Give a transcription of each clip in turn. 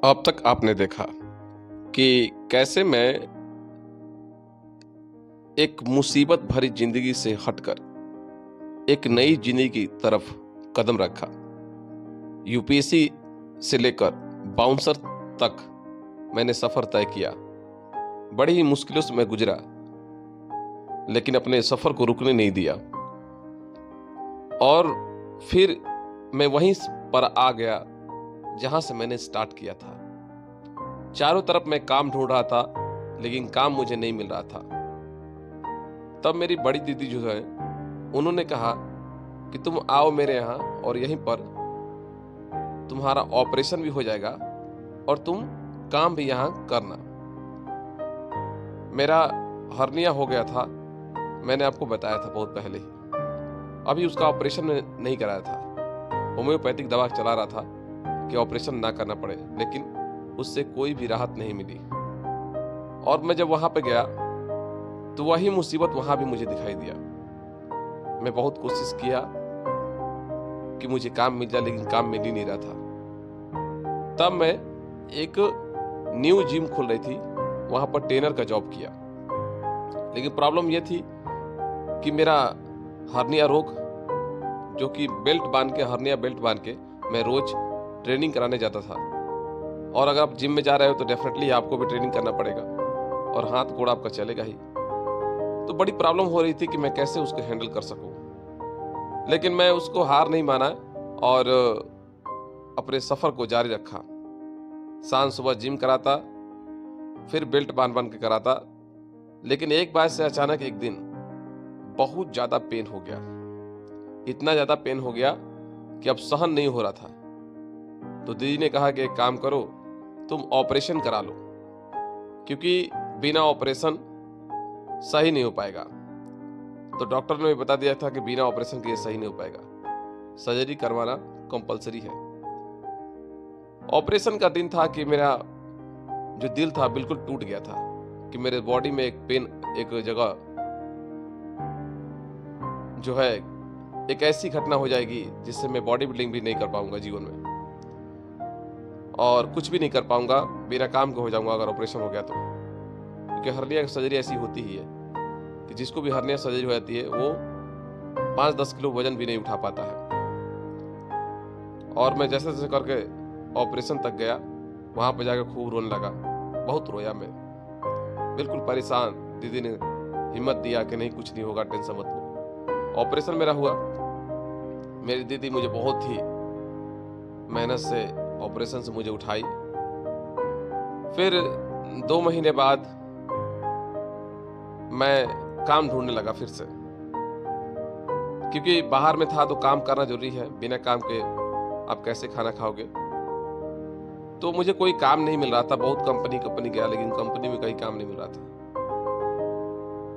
अब तक आपने देखा कि कैसे मैं एक मुसीबत भरी जिंदगी से हटकर एक नई जिंदगी की तरफ कदम रखा। यूपीएससी से लेकर बाउंसर तक मैंने सफर तय किया। बड़ी ही मुश्किलों से मैं गुजरा, लेकिन अपने सफर को रुकने नहीं दिया। और फिर मैं वहीं पर आ गया जहां से मैंने स्टार्ट किया था। चारों तरफ मैं काम ढूंढ रहा था, लेकिन काम मुझे नहीं मिल रहा था। तब मेरी बड़ी दीदी जो है, उन्होंने कहा कि तुम आओ मेरे यहाँ और यहीं पर तुम्हारा ऑपरेशन भी हो जाएगा और तुम काम भी यहाँ करना। मेरा हर्निया हो गया था, मैंने आपको बताया था बहुत पहले ही। अभी उसका ऑपरेशन में नहीं कराया था, होम्योपैथिक दवा चला रहा था कि ऑपरेशन ना करना पड़े, लेकिन उससे कोई भी राहत नहीं मिली। और मैं जब वहां पे गया तो वही मुसीबत वहां भी मुझे दिखाई दिया। मैं बहुत कोशिश किया कि मुझे काम मिल जाए, लेकिन काम मिल ही नहीं रहा था। तब मैं एक न्यू जिम खुल रही थी, वहां पर ट्रेनर का जॉब किया। लेकिन प्रॉब्लम यह थी कि मेरा हर्निया रोग, जो कि बेल्ट बांध के, हर्निया बेल्ट बांध के मैं रोज ट्रेनिंग कराने जाता था। और अगर आप जिम में जा रहे हो तो डेफिनेटली आपको भी ट्रेनिंग करना पड़ेगा और हाथ गोड़ आपका चलेगा ही। तो बड़ी प्रॉब्लम हो रही थी कि मैं कैसे उसको हैंडल कर सकूं। लेकिन मैं उसको हार नहीं माना और अपने सफर को जारी रखा। शाम सुबह जिम कराता, फिर बेल्ट बांध बांध के कराता। लेकिन एक बार से अचानक एक दिन बहुत ज्यादा पेन हो गया। इतना ज्यादा पेन हो गया कि अब सहन नहीं हो रहा था। तो दीदी ने कहा कि एक काम करो, तुम ऑपरेशन करा लो, क्योंकि बिना ऑपरेशन सही नहीं हो पाएगा। तो डॉक्टर ने भी बता दिया था कि बिना ऑपरेशन के सही नहीं हो पाएगा, सर्जरी करवाना कंपलसरी है। ऑपरेशन का दिन था कि मेरा जो दिल था बिल्कुल टूट गया था कि मेरे बॉडी में एक पेन, एक जगह जो है, एक ऐसी घटना हो जाएगी जिससे मैं बॉडी बिल्डिंग भी नहीं कर पाऊंगा जीवन में, और कुछ भी नहीं कर पाऊंगा, बिना काम के हो जाऊंगा अगर ऑपरेशन हो गया तो। क्योंकि हर्निया की सर्जरी ऐसी होती ही है कि जिसको भी हर्निया सर्जरी हो जाती है वो 5-10 किलो वजन भी नहीं उठा पाता है। और मैं जैसे जैसे करके ऑपरेशन तक गया, वहां पर जाकर खूब रोने लगा। बहुत रोया मैं, बिल्कुल परेशान। दीदी ने हिम्मत दिया कि नहीं, कुछ नहीं होगा, टेंशन मत लो। ऑपरेशन मेरा हुआ। मेरी दीदी मुझे बहुत ही मेहनत से ऑपरेशन से मुझे उठाई। फिर 2 महीने बाद मैं काम ढूंढने लगा फिर से, क्योंकि बाहर में था तो काम करना जरूरी है। बिना काम के आप कैसे खाना खाओगे। तो मुझे कोई काम नहीं मिल रहा था। बहुत कंपनी गया, लेकिन कंपनी में कहीं काम नहीं मिल रहा था।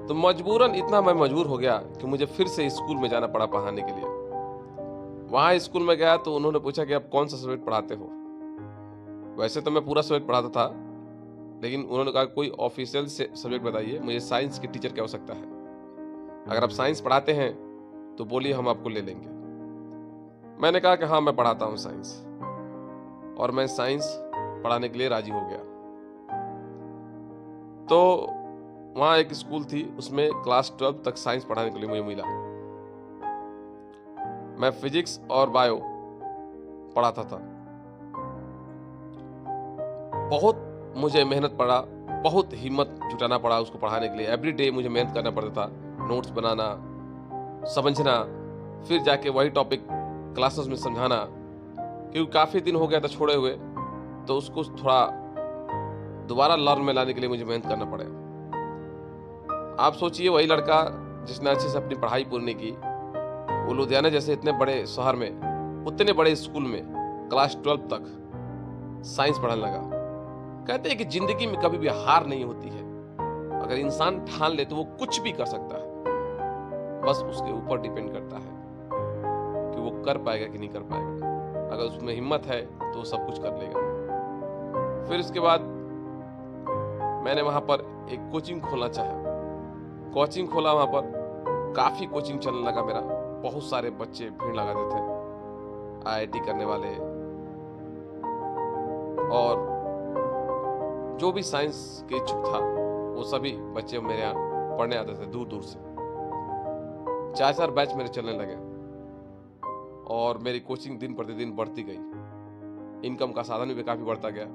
तो मजबूरन इतना मैं मजबूर हो गया कि मुझे फिर से स्कूल में जाना पड़ा पढ़ाने के लिए। वहां स्कूल में गया तो उन्होंने पूछा कि आप कौन सा सब्जेक्ट पढ़ाते हो। वैसे तो मैं पूरा सब्जेक्ट पढ़ाता था, लेकिन उन्होंने कहा कोई ऑफिशियल से सब्जेक्ट बताइए, मुझे साइंस के टीचर की आवश्यकता है। अगर आप साइंस पढ़ाते हैं तो बोलिए, हम आपको ले लेंगे। मैंने कहा कि हाँ, मैं पढ़ाता हूँ साइंस। और मैं साइंस पढ़ाने के लिए राजी हो गया। तो वहां एक स्कूल थी, उसमें क्लास 12 तक साइंस पढ़ाने के लिए मुझे मिला। मैं फिजिक्स और बायो पढ़ाता था। बहुत मुझे मेहनत पड़ा, बहुत हिम्मत जुटाना पड़ा उसको पढ़ाने के लिए। एवरी डे मुझे मेहनत करना पड़ता था, नोट्स बनाना, समझना, फिर जाके वही टॉपिक क्लासेस में समझाना। क्योंकि काफी दिन हो गया था छोड़े हुए, तो उसको थोड़ा दोबारा लर्न में लाने के लिए मुझे मेहनत करना पड़े। आप सोचिए, वही लड़का जिसने अच्छे से अपनी पढ़ाई पूरी नहीं की, वो लुधियाना जैसे इतने बड़े शहर में, उतने बड़े स्कूल में क्लास 12 तक साइंस पढ़ाने लगा। कहते हैं कि जिंदगी में कभी भी हार नहीं होती है। अगर इंसान ठान ले तो वो कुछ भी कर सकता है। बस उसके ऊपर डिपेंड करता है कि वो कर पाएगा कि नहीं कर पाएगा। अगर उसमें हिम्मत है तो वो सब कुछ कर लेगा। फिर उसके बाद मैंने वहां पर एक कोचिंग खोलना चाहा। कोचिंग खोला, वहां पर काफी कोचिंग चलने लगा मेरा। बहुत सारे बच्चे भीड़ लगाते थे, आईआईटी करने वाले और जो भी साइंस के इच्छुक था वो सभी बच्चे मेरे यहाँ पढ़ने आते थे दूर दूर से। 4-4 बैच मेरे चलने लगे और मेरी कोचिंग दिन प्रतिदिन बढ़ती गई। इनकम का साधन भी काफी बढ़ता गया।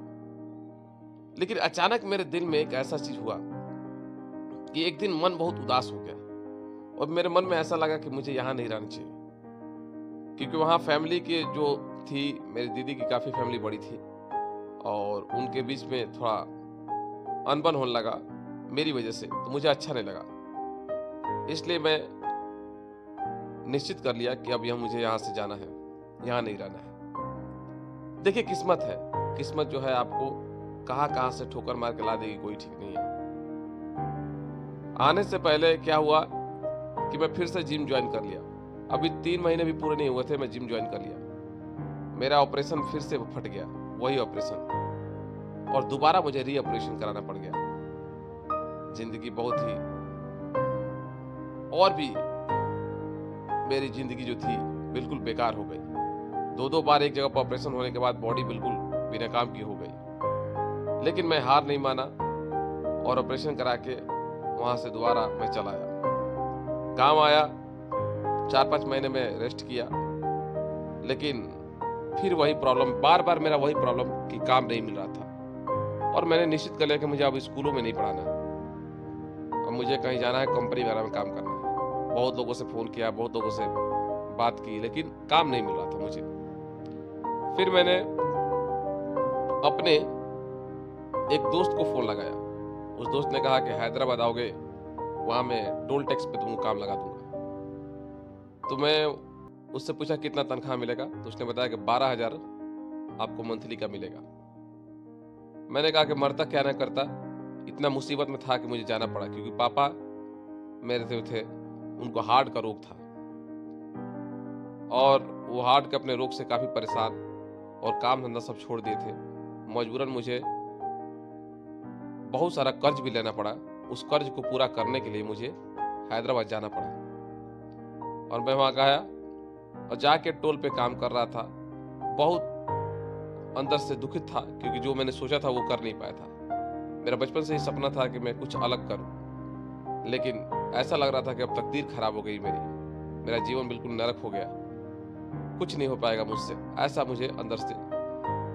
लेकिन अचानक मेरे दिल में एक ऐसा चीज हुआ कि एक दिन मन बहुत उदास हो गया और मेरे मन में ऐसा लगा कि मुझे यहाँ नहीं रहना चाहिए, क्योंकि वहाँ फैमिली के जो थी, मेरी दीदी की काफी फैमिली बड़ी थी और उनके बीच में थोड़ा अनबन होने लगा मेरी वजह से, तो मुझे अच्छा नहीं लगा। इसलिए मैं निश्चित कर लिया कि अब मुझे यहाँ से जाना है, यहाँ नहीं रहना है। देखिए किस्मत है, किस्मत जो है आपको कहाँ से ठोकर मार के ला देगी कोई ठीक नहीं है। आने से पहले क्या हुआ कि मैं फिर से जिम ज्वाइन कर लिया। अभी 3 महीने भी पूरे नहीं हुए थे, मैं जिम ज्वाइन कर लिया। मेरा ऑपरेशन फिर से फट गया, वही ऑपरेशन, और दोबारा मुझे री ऑपरेशन कराना पड़ गया। जिंदगी बहुत ही, और भी मेरी जिंदगी जो थी बिल्कुल बेकार हो गई। 2-2 बार एक जगह पर ऑपरेशन होने के बाद बॉडी बिल्कुल बिना काम की हो गई। लेकिन मैं हार नहीं माना और ऑपरेशन करा के वहां से दोबारा मैं चला आया। काम आया, 4-5 महीने में रेस्ट किया, लेकिन फिर वही प्रॉब्लम, बार बार मेरा वही प्रॉब्लम कि काम नहीं मिल रहा था। और मैंने निश्चित कर लिया कि मुझे अब स्कूलों में नहीं पढ़ाना है, अब मुझे कहीं जाना है, कंपनी वगैरह में काम करना है। बहुत लोगों से फोन किया, बहुत लोगों से बात की, लेकिन काम नहीं मिल रहा था मुझे। फिर मैंने अपने एक दोस्त को फोन लगाया। उस दोस्त ने कहा कि हैदराबाद आओगे, वहां मैं टोल टैक्स पे तुमको काम लगा दूंगा। तो मैं उससे पूछा कितना तनख्वाह मिलेगा, तो उसने बताया कि 12,000 आपको मंथली का मिलेगा। मैंने कहा कि मरता क्या ना करता, इतना मुसीबत में था कि मुझे जाना पड़ा, क्योंकि पापा मेरे जो थे उनको हार्ट का रोग था और वो हार्ट के अपने रोग से काफी परेशान और काम धंधा सब छोड़ दिए थे। मजबूरन मुझे बहुत सारा कर्ज भी लेना पड़ा। उस कर्ज को पूरा करने के लिए मुझे हैदराबाद जाना पड़ा और मैं वहां गया और जाके टोल पे काम कर रहा था। बहुत अंदर से दुखित था, क्योंकि जो मैंने सोचा था वो कर नहीं पाया था। मेरा बचपन से ही सपना था कि मैं कुछ अलग करूं, लेकिन ऐसा लग रहा था कि अब तकदीर खराब हो गई मेरा जीवन बिल्कुल नरक हो गया, कुछ नहीं हो पाएगा मुझसे, ऐसा मुझे अंदर से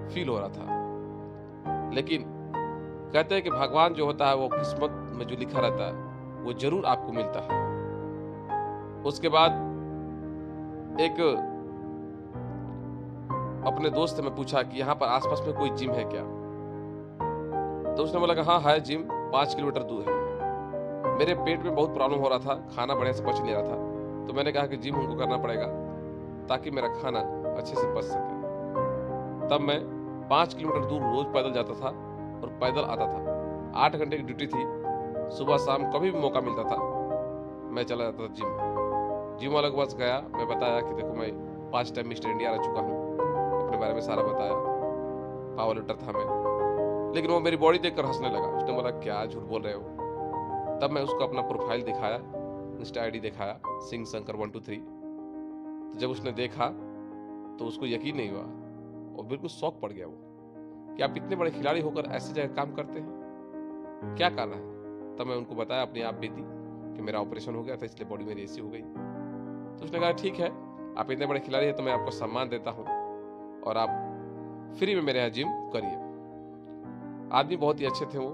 फील हो रहा था। लेकिन कहते हैं कि भगवान जो होता है वो किस्मत में जो लिखा रहता है वो जरूर आपको मिलता है। उसके बाद एक अपने दोस्त से मैं पूछा कि यहाँ पर आसपास में कोई जिम है क्या, तो उसने बोला कि हाँ है जिम, 5 किलोमीटर दूर है। मेरे पेट में बहुत प्रॉब्लम हो रहा था, खाना बढ़िया से पच नहीं रहा था, तो मैंने कहा कि जिम हमको करना पड़ेगा ताकि मेरा खाना अच्छे से पच सके। तब मैं 5 किलोमीटर दूर रोज पैदल जाता था और पैदल आता था। 8 घंटे की ड्यूटी थी, सुबह शाम कभी भी मौका मिलता था मैं चला जाता था जिम वाले के पास गया। मैं बताया कि देखो मैं 5 टाइम मिस्टर इंडिया रह चुका हूँ, अपने बारे में सारा बताया, पावर लिफ्टर था मैं। लेकिन वो मेरी बॉडी देखकर हंसने लगा। उसने बोला क्या झूठ बोल रहे हो। तब मैं उसको अपना प्रोफाइल दिखाया, इंस्टा आईडी दिखाया, सिंह शंकर 123। तो जब उसने देखा तो उसको यकीन नहीं हुआ और बिल्कुल शौक पड़ गया वो कि आप इतने बड़े खिलाड़ी होकर ऐसी जगह काम करते हैं, क्या कारण है। तब मैं उनको बताया अपनी आप बीती कि मेरा ऑपरेशन हो गया था, इसलिए बॉडी मेरी ऐसी हो गई। तो उसने कहा ठीक है, आप इतने बड़े खिलाड़ी हैं तो मैं आपको सम्मान देता हूँ और आप फ्री में मेरे यहाँ जिम करिए। आदमी बहुत ही अच्छे थे वो।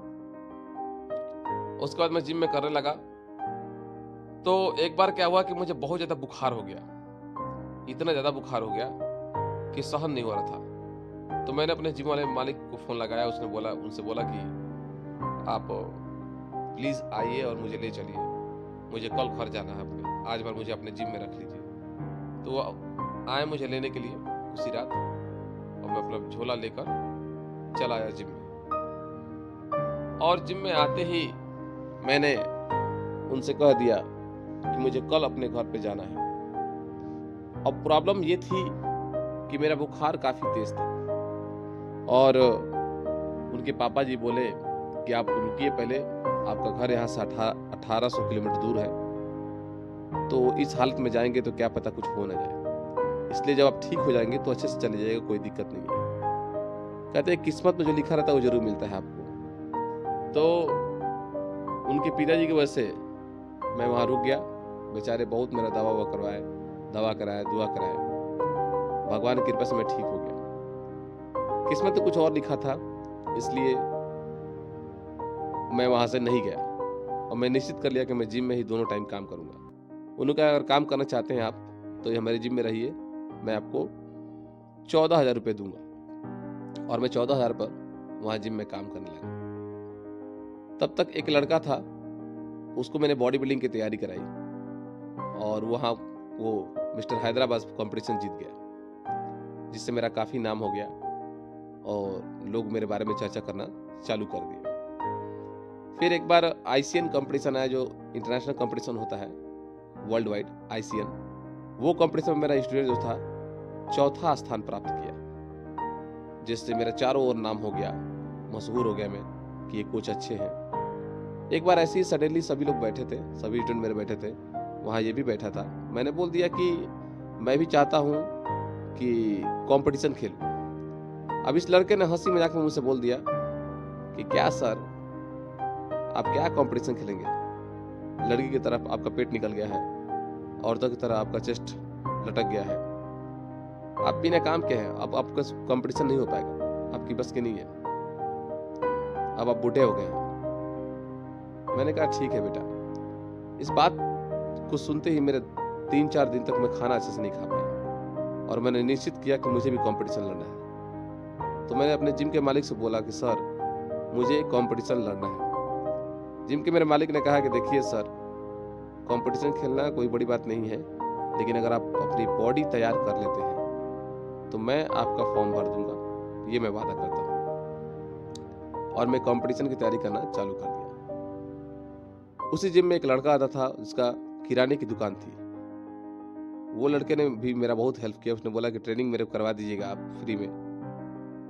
उसके बाद मैं जिम में करने लगा तो एक बार क्या हुआ कि मुझे बहुत ज्यादा बुखार हो गया, इतना ज्यादा बुखार हो गया कि सहन नहीं हो रहा था। तो मैंने अपने जिम वाले मालिक को फोन लगाया। उनसे बोला कि आप प्लीज आइए और मुझे ले चलिए, मुझे कल घर जाना है अपने, आज भर मुझे अपने जिम में रख लीजिए। तो वो आए मुझे लेने के लिए उसी रात और मैं अपना झोला लेकर चला आया जिम में। और जिम में आते ही मैंने उनसे कह दिया कि मुझे कल अपने घर पे जाना है। अब प्रॉब्लम ये थी कि मेरा बुखार काफी तेज था और उनके पापा जी बोले कि आप रुकिए पहले, आपका घर यहाँ से 1800 किलोमीटर दूर है, तो इस हालत में जाएंगे तो क्या पता कुछ हो ना जाए, इसलिए जब आप ठीक हो जाएंगे तो अच्छे से चले जाएगा, कोई दिक्कत नहीं है। कहते हैं किस्मत में जो लिखा रहता है वो जरूर मिलता है आपको। तो उनके पिताजी की वजह से मैं वहाँ रुक गया। बेचारे बहुत मेरा दवा कराया, दुआ कराया। भगवान की कृपा से मैं ठीक हो गया। किस्मत तो कुछ और लिखा था, इसलिए मैं वहाँ से नहीं गया और मैं निश्चित कर लिया कि मैं जिम में ही दोनों टाइम काम करूँगा। उन्होंने कहा अगर काम करना चाहते हैं आप तो ये हमारे जिम में रहिए, मैं आपको 14,000 रुपये दूंगा। और मैं 14,000 पर वहाँ जिम में काम करने लगा। तब तक एक लड़का था, उसको मैंने बॉडी बिल्डिंग की तैयारी कराई और वहाँ वो मिस्टर हैदराबाद कंपटीशन जीत गया, जिससे मेरा काफ़ी नाम हो गया और लोग मेरे बारे में चर्चा करना चालू कर दिए। फिर एक बार ICN कंपटीशन आया, जो इंटरनेशनल कंपटीशन होता है वर्ल्ड वाइड, ICN। वो कंपटीशन में मेरा स्टूडेंट जो था 4था स्थान प्राप्त किया, जिससे मेरा चारों ओर नाम हो गया, मशहूर हो गया मैं कि ये कोच अच्छे हैं। एक बार ऐसे ही सडनली सभी लोग बैठे थे, सभी स्टूडेंट मेरे बैठे थे, वहाँ ये भी बैठा था। मैंने बोल दिया कि मैं भी चाहता हूँ कि कंपटीशन खेलूं। अब इस लड़के ने हंसी मजाक में मुझसे बोल दिया कि क्या सर, आप क्या कंपटीशन खेलेंगे? लड़की की तरफ आपका पेट निकल गया है, औरतों की तरह आपका चेस्ट लटक गया है, आप बिना काम के हैं, अब आपका कंपटीशन नहीं हो पाएगा, आपकी बस की नहीं है, अब आप बूढ़े हो गए हैं। मैंने कहा ठीक है बेटा। इस बात को सुनते ही मेरे 3-4 दिन तक मैं खाना अच्छे से नहीं खा पाया और मैंने निश्चित किया कि मुझे भी कंपटीशन लड़ना है। तो मैंने अपने जिम के मालिक से बोला कि सर, मुझे कंपटीशन लड़ना है। जिम के मेरे मालिक ने कहा कि देखिए सर, कंपटीशन खेलना कोई बड़ी बात नहीं है, लेकिन अगर आप अपनी बॉडी तैयार कर लेते हैं तो मैं आपका फॉर्म भर दूंगा, ये मैं वादा करता हूँ। और मैं कंपटीशन की तैयारी करना चालू कर दिया। उसी जिम में एक लड़का आता था, जिसका किराने की दुकान थी। वो लड़के ने भी मेरा बहुत हेल्प किया। उसने बोला कि ट्रेनिंग मेरे को करवा दीजिएगा आप फ्री में,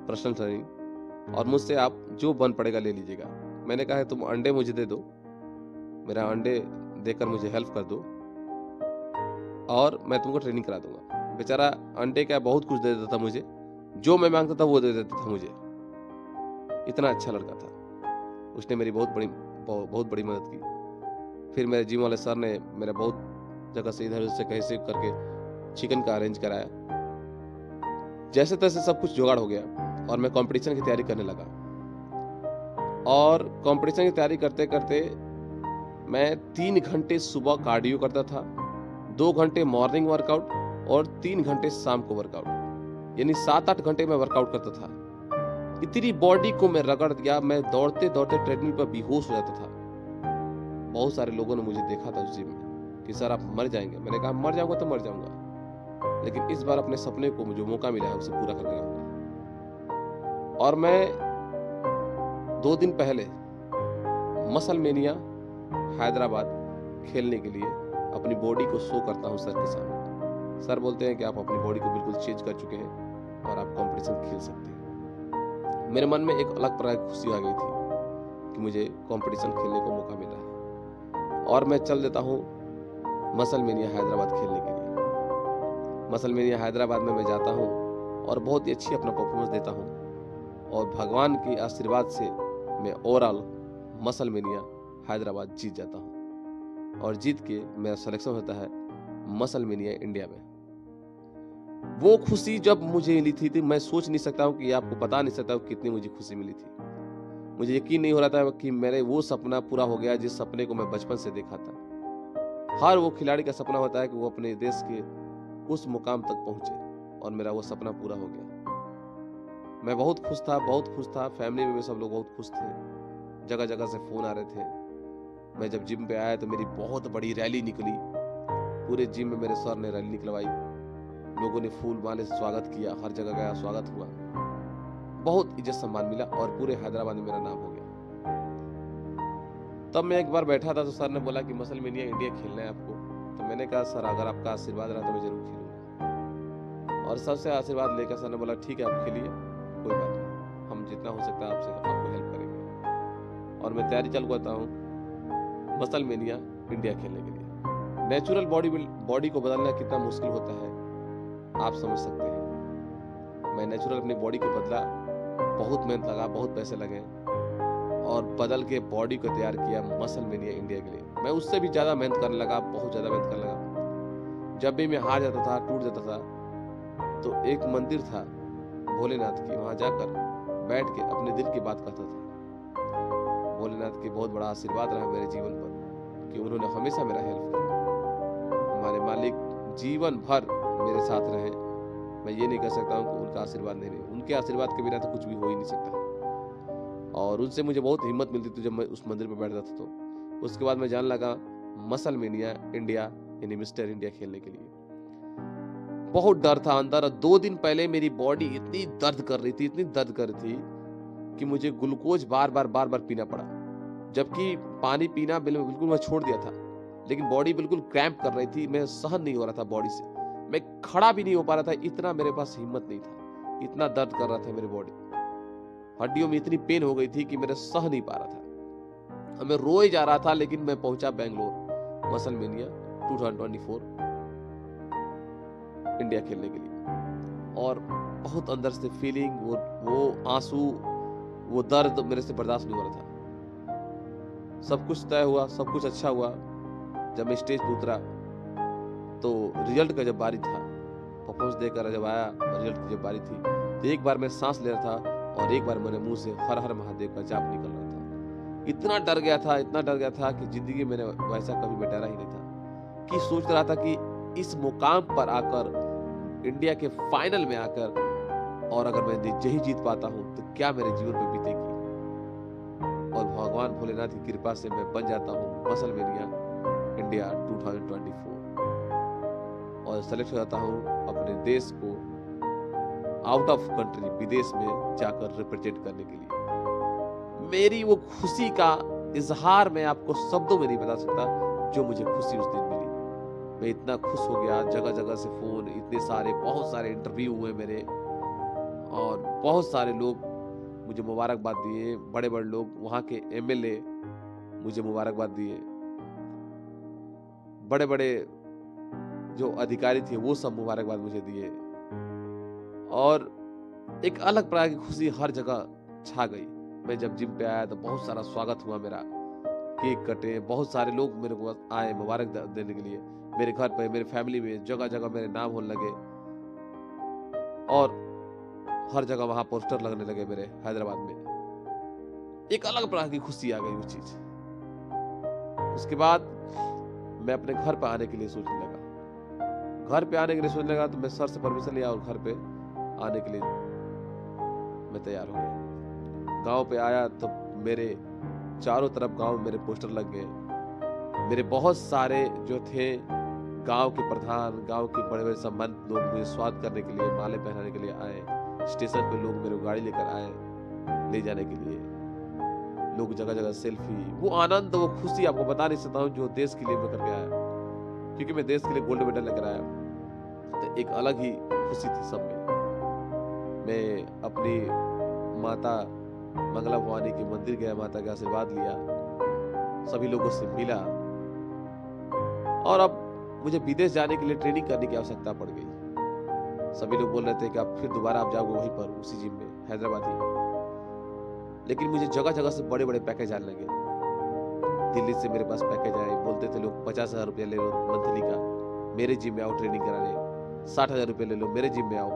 पर्सनल ट्रेनिंग, और मुझसे आप जो बन पड़ेगा ले लीजिएगा। मैंने कहा तुम अंडे मुझे दे दो, मेरा अंडे देकर मुझे हेल्प कर दो और मैं तुमको ट्रेनिंग करा दूंगा। बेचारा अंडे का बहुत कुछ दे देता था मुझे, जो मैं मांगता था वो दे देता था मुझे। इतना अच्छा लड़का था। उसने मेरी बहुत बड़ी मदद की। फिर मेरे जिम वाले सर ने मेरा बहुत जगह से इधर उधर से कैसे करके चिकन का अरेंज कराया। जैसे तैसे सब कुछ जुगाड़ हो गया और मैं कंपटीशन की तैयारी करने लगा। और कंपटीशन की तैयारी करते करते मैं 3 घंटे सुबह कार्डियो करता था, 2 घंटे मॉर्निंग वर्कआउट और 3 घंटे शाम को वर्कआउट, यानी 7-8 घंटे में वर्कआउट करता था। इतनी बॉडी को मैं रगड़ दिया, मैं दौड़ते दौड़ते ट्रेडमिल पर बेहोश हो जाता था। बहुत सारे लोगों ने मुझे देखा था उस जिम में कि सर आप मर जाएंगे। मैंने कहा मर जाऊंगा तो मर जाऊंगा, लेकिन इस बार अपने सपने को जो मौका मिला है उसे पूरा करके रहूंगा। और मैं 2 दिन पहले मसल मेनिया हैदराबाद खेलने के लिए अपनी बॉडी को शो करता हूँ सर के सामने। सर बोलते हैं कि आप अपनी बॉडी को बिल्कुल चेंज कर चुके हैं और आप कंपटीशन खेल सकते हैं। मेरे मन में एक अलग प्रकार की खुशी आ गई थी कि मुझे कंपटीशन खेलने का मौका मिला है। और मैं चल देता हूँ मसल मेनिया हैदराबाद खेलने के लिए। मसल मेनिया हैदराबाद में मैं जाता हूँ और बहुत ही अच्छी अपना परफॉर्मेंस देता हूँ और भगवान के आशीर्वाद से मैं ओवरऑल मसल मेनिया हैदराबाद जीत जाता हूँ और जीत के मेरा सिलेक्शन होता है मसल मेनिया इंडिया में। वो खुशी जब मुझे मिली थी मैं सोच नहीं सकता हूँ कि आपको बता नहीं सकता हूँ कितनी मुझे खुशी मिली थी। मुझे यकीन नहीं हो रहा था कि मेरे वो सपना पूरा हो गया जिस सपने को मैं बचपन से देखा था। हर वो खिलाड़ी का सपना होता है कि वो अपने देश के उस मुकाम तक पहुंचे और मेरा वो सपना पूरा हो गया। मैं बहुत खुश था। फैमिली में भी सब लोग बहुत खुश थे। जगह जगह से फोन आ रहे थे। मैं जब जिम पे आया तो मेरी बहुत बड़ी रैली निकली। पूरे जिम में मेरे सर ने रैली निकलवाई, लोगों ने फूल माले से स्वागत किया, हर जगह गया स्वागत हुआ, बहुत इज्जत सम्मान मिला और पूरे हैदराबाद में मेरा नाम हो गया। तब मैं एक बार बैठा था तो सर ने बोला कि मसल मेनिया इंडिया खेलना है आपको। तो मैंने कहा सर अगर आपका आशीर्वाद रहा तो मैं जरूर खेलूंगा। और सबसे आशीर्वाद लेकर सर ने बोला ठीक है आप खेलिए, कोई बात नहीं, हम जितना हो सकता है आपसे आपको हेल्प करेंगे। और मैं तैयारी चालू करता हूँ मसल मेनिया इंडिया खेलने के लिए। नेचुरल बॉडी को बदलना कितना मुश्किल होता है आप समझ सकते हैं। मैं नेचुरल अपनी बॉडी को बदला, बहुत मेहनत लगा, बहुत पैसे लगे और बदल के बॉडी को तैयार किया मसल मेनिया इंडिया के लिए। मैं उससे भी ज़्यादा मेहनत करने लगा, बहुत ज़्यादा मेहनत करने लगा। जब भी मैं हार जाता था, टूट जाता था, तो एक मंदिर था भोलेनाथ की, वहाँ जाकर बैठ के अपने दिल की बात कहता था। भोलेनाथ की बहुत बड़ा आशीर्वाद रहा मेरे जीवन पर कि उन्होंने हमेशा मेरा हेल्प किया। हमारे मालिक जीवन भर मेरे साथ रहे। मैं ये नहीं कह सकता हूँ कि उनका आशीर्वाद नहीं रहे। उनके आशीर्वाद के बिना तो कुछ भी हो ही नहीं सकता। और उनसे मुझे बहुत हिम्मत मिलती थी जब मैं उस मंदिर पर बैठता था। तो उसके बाद मैं जानने लगा मसल मेनिया इंडिया यानी मिस्टर इंडिया खेलने के लिए। बहुत डर था अंदर। 2 दिन पहले मेरी बॉडी इतनी दर्द कर रही थी, इतनी दर्द कर रही थी कि मुझे ग्लूकोज बार-बार पीना पड़ा। जबकि पानी पीना बिल्कुल मैं छोड़ दिया था, लेकिन बॉडी बिल्कुल क्रैम्प कर रही थी। मैं सहन नहीं हो रहा था बॉडी से। मैं खड़ा भी नहीं हो पा रहा था, इतना मेरे पास हिम्मत नहीं था। इतना दर्द कर रहा था मेरी बॉडी। हड्डियों में इतनी पेन हो गई थी कि मेरे सह नहीं पा रहा था। मैं रोए जा रहा था, लेकिन मैं पहुंचा बैंगलोर मसल मेनिया 2024 इंडिया खेलने के लिए। और बहुत अंदर से फीलिंग, वो आंसू, वो दर्द मेरे से बर्दाश्त नहीं हो रहा था। सब कुछ तय हुआ, सब कुछ अच्छा हुआ। जब मैं स्टेज पे उतरा तो रिजल्ट का जब बारी था, परफॉर्मेंस देकर जब आया, रिजल्ट की जब बारी थी, तो एक बार मैं सांस ले रहा था और एक बार मेरे मुंह से हर हर महादेव का जाप निकल रहा था। इतना डर गया था, इतना डर गया था कि जिंदगी में मैंने वैसा कभी मैं डरा ही नहीं था। कि सोच रहा था कि इस मुकाम पर आकर, इंडिया के फाइनल में आकर, और अगर मैं यही जीत पाता हूँ तो क्या मेरे जीवन पे बीतेगी। और भगवान भोलेनाथ की कृपा से मैं बन जाता हूँ मसल मेनिया इंडिया 2024 और सेलेक्ट हो जाता हूँ अपने देश को आउट ऑफ कंट्री, विदेश में जाकर रिप्रेजेंट करने के लिए। मेरी वो खुशी का इजहार मैं आपको शब्दों में नहीं बता सकता, जो मुझे खुशी उस दिन मिली। मैं इतना खुश हो गया, जगह जगह से फोन, इतने सारे, बहुत सारे इंटरव्यू हुए मेरे, और बहुत सारे लोग मुझे मुबारकबाद दिए। बड़े बड़े लोग, वहाँ के एमएलए मुझे मुबारकबाद दिए। बड़े बड़े जो अधिकारी थे वो सब मुबारकबाद मुझे दिए। और एक अलग प्रकार की खुशी हर जगह छा गई। मैं जब जिम पे आया तो बहुत सारा स्वागत हुआ मेरा, केक कटे, बहुत सारे लोग मेरे को आए मुबारक देने के लिए। मेरे घर पे, मेरे फैमिली में जगह जगह मेरे नाम होने लगे, और हर जगह वहां पोस्टर लगने लगे मेरे हैदराबाद में। एक अलग प्रकार की खुशी आ गई उस चीज। उसके बाद मैं अपने घर पे आने के लिए सोचने लगा। घर पे आने के लिए सोचने लगा तो मैं सर से परमिशन लिया और घर पे आने के लिए मैं तैयार हो गया। गांव पे आया तो मेरे चारों तरफ गांव में मेरे पोस्टर लग गए। मेरे बहुत सारे जो थे गांव के प्रधान, गांव के बड़े बड़े सम्मानित लोग मुझे स्वागत करने के लिए, माले पहनाने के लिए आए। स्टेशन पे लोग मेरे गाड़ी लेकर आए ले जाने के लिए। लोग जगह जगह सेल्फी, वो आनंद, वो खुशी आपको बता नहीं सकता हूँ जो देश के लिए मैं करके आया, क्योंकि मैं देश के लिए गोल्ड मेडल लेकर आया। तो एक अलग ही खुशी थी सब में। मैं अपनी माता मंगला भवानी के मंदिर गया, माता का आशीर्वाद लिया, सभी लोगों से मिला। और अब मुझे विदेश जाने के लिए ट्रेनिंग करने की आवश्यकता पड़ गई। सभी लोग बोल रहे थे कि अब फिर दोबारा आप जाओगे वहीं पर, उसी जिम में, हैदराबाद ही। लेकिन मुझे जगह जगह से बड़े बड़े पैकेज आने लगे। दिल्ली से मेरे पास पैकेज आए, बोलते थे लोग 50,000 रुपया ले लो मंथली का, मेरे जिम में आओ ट्रेनिंग कराने। 60,000 रुपये ले लो, मेरे जिम में आओ।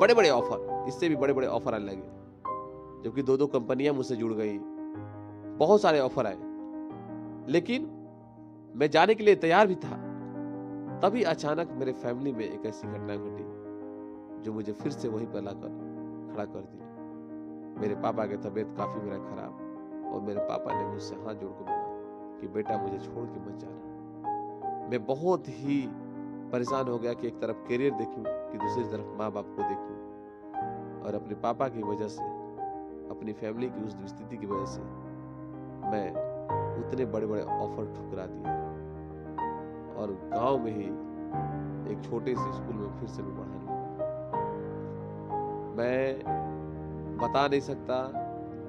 बड़े बड़े ऑफर, इससे भी बड़े बड़े ऑफर आने लगे, जबकि 2-2 कंपनियां मुझसे जुड़ गई। बहुत सारे ऑफर आए, लेकिन मैं जाने के लिए तैयार भी था। तभी अचानक मेरे फैमिली में एक ऐसी घटना घटी जो मुझे फिर से वहीं पर लाकर खड़ा कर दिया। मेरे पापा की तबीयत काफी मेरा खराब, और मेरे पापा ने मुझसे हाथ जोड़ कर बोला कि बेटा मुझे छोड़ के मत जाना। मैं बहुत ही परेशान हो गया कि एक तरफ करियर देखूं कि दूसरी तरफ माँ बाप को देखूं। और अपने पापा की वजह से, अपनी फैमिली की उस स्थिति की वजह से मैं उतने बड़े बड़े ऑफर ठुकरा दिए, और गांव में ही एक छोटे से स्कूल में फिर से मैं पढ़ाने लगा। मैं बता नहीं सकता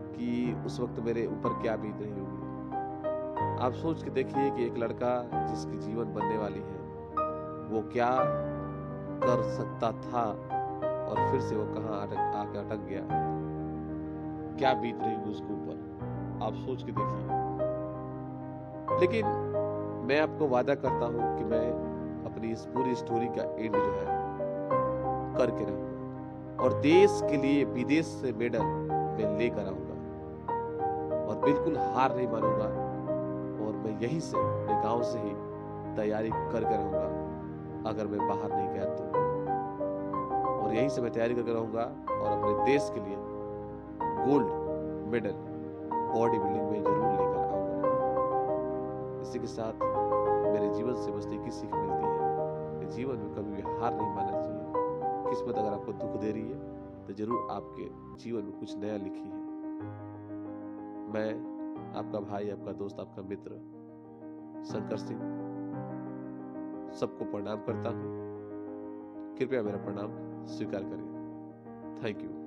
कि उस वक्त मेरे ऊपर क्या बीत रही होगी। आप सोच के देखिए कि एक लड़का जिसकी जीवन बनने वाली है, वो क्या कर सकता था, और फिर से वो कहाँ आके अटक गया। क्या बीत रही होगी उसके ऊपर। आप सोच के देखिए। लेकिन मैं आपको वादा करता हूं कि मैं अपनी इस पूरी स्टोरी का एंड जो है करके रहूंगा और देश के लिए विदेश से मेडल मैं लेकर आऊंगा और बिल्कुल हार नहीं मानूंगा। और मैं यहीं से अपने गांव से ही तैयारी करके रहूंगा अगर मैं बाहर नहीं गया तो। और यहीं से मैं तैयारी करके रहूंगा और अपने देश के लिए गोल्ड मेडल बॉडी बिल्डिंग में जरूर लेकर आऊंगा। इसी के साथ मेरे जीवन से बस एक ही सीख मिलती है कि जीवन में कभी भी हार नहीं मानना चाहिए। किस्मत अगर आपको दुख दे रही है तो जरूर आपके जीवन में कुछ नया लिखी है। मैं आपका भाई, आपका दोस्त, आपका मित्र शंकर सिंह सबको प्रणाम करता हूँ। कृपया मेरा प्रणाम स्वीकार करें। Thank you.